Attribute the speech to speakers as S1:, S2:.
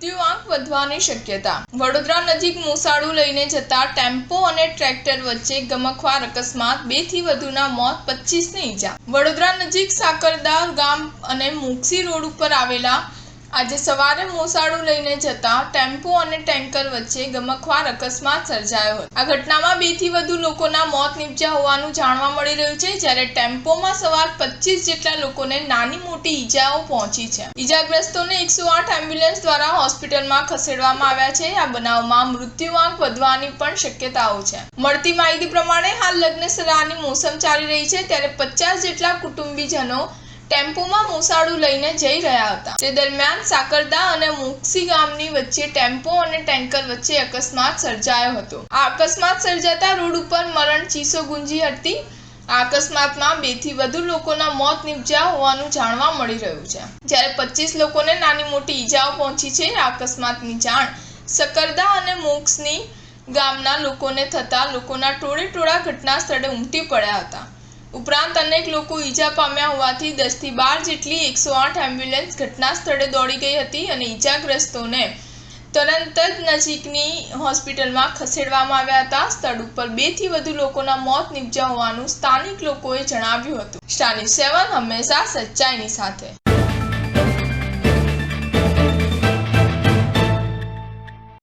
S1: મૃત્યુઆંક વધવાની શક્યતા। વડોદરા નજીક મૂસાળું લઈને જતા ટેમ્પો અને ટ્રેક્ટર વચ્ચે ગમખ્વાર અકસ્માત, 2 થી વધુના મોત, 25 ને ઈજા। વડોદરા નજીક સાકરદા ગામ અને મુક્સી રોડ ઉપર આવેલા આજે સવારે મૂસાળું લઈને જતા ટેમ્પો અને ટેન્કર વચ્ચે ગમખ્વાર અકસ્માત સર્જાયો હતો। આ ઘટનામાં 2 થી વધુ લોકોના મોત નીપજ્યા હોવાનું જાણવા મળી રહ્યું છે, જ્યારે ટેમ્પોમાં સવાર 25 જેટલા લોકોને નાની મોટી ઈજાઓ પહોંચી છે। ઈજાગ્રસ્તોને 108 એમ્બ્યુલન્સ દ્વારા હોસ્પિટલમાં ખસેડવામાં આવ્યા છે। આ બનાવમાં મૃત્યુઆંક વધવાની પણ શક્યતાઓ છે। મળતી માહિતી પ્રમાણે હાલ લગ્નસરાની મોસમ ચાલી રહી છે, ત્યારે 50 જેટલા કુટુંબીજનો ટેમ્પોમાં મૂસાળું લઈને જઈ રહ્યા હતા। તે દરમિયાન સાકરદા અને મુક્સી ગામની વચ્ચે ટેમ્પો અને ટેન્કર વચ્ચે અકસ્માત સર્જાયો હતો। આ અકસ્માત સર્જાતા રોડ ઉપર મરણ ચીસો ગુંજી હતી। આ અકસ્માતમાં 2 થી વધુ લોકોના મોત નીપજ્યા હોવાનું જાણવા મળી રહ્યું છે, જ્યારે 25 લોકોને નાની મોટી ઈજાઓ પહોંચી છે। આ અકસ્માતની જાણ સકરદા અને મુક્સી ગામના લોકોને થતા લોકોના ટોળેટોળા ઘટના સ્થળે ઉમટી પડ્યા હતા। ઉપરાંત અનેક લોકો ઈજા પામ્યા હોવાથી 10 થી 12 જેટલી 108 એમ્બ્યુલન્સ ઘટના સ્થળે દોડી ગઈ હતી અને ઈજાગ્રસ્તોને તરત જ નજીકની હોસ્પિટલમાં ખસેડવામાં આવ્યા હતા। સ્થળ ઉપર 2 થી વધુ લોકોના મોત નીપજ્યા હોવાનું સ્થાનિક લોકોએ જણાવ્યું હતું। સ્ટાર ન્યૂઝ 7 હંમેશા સચ્ચાઈની સાથે।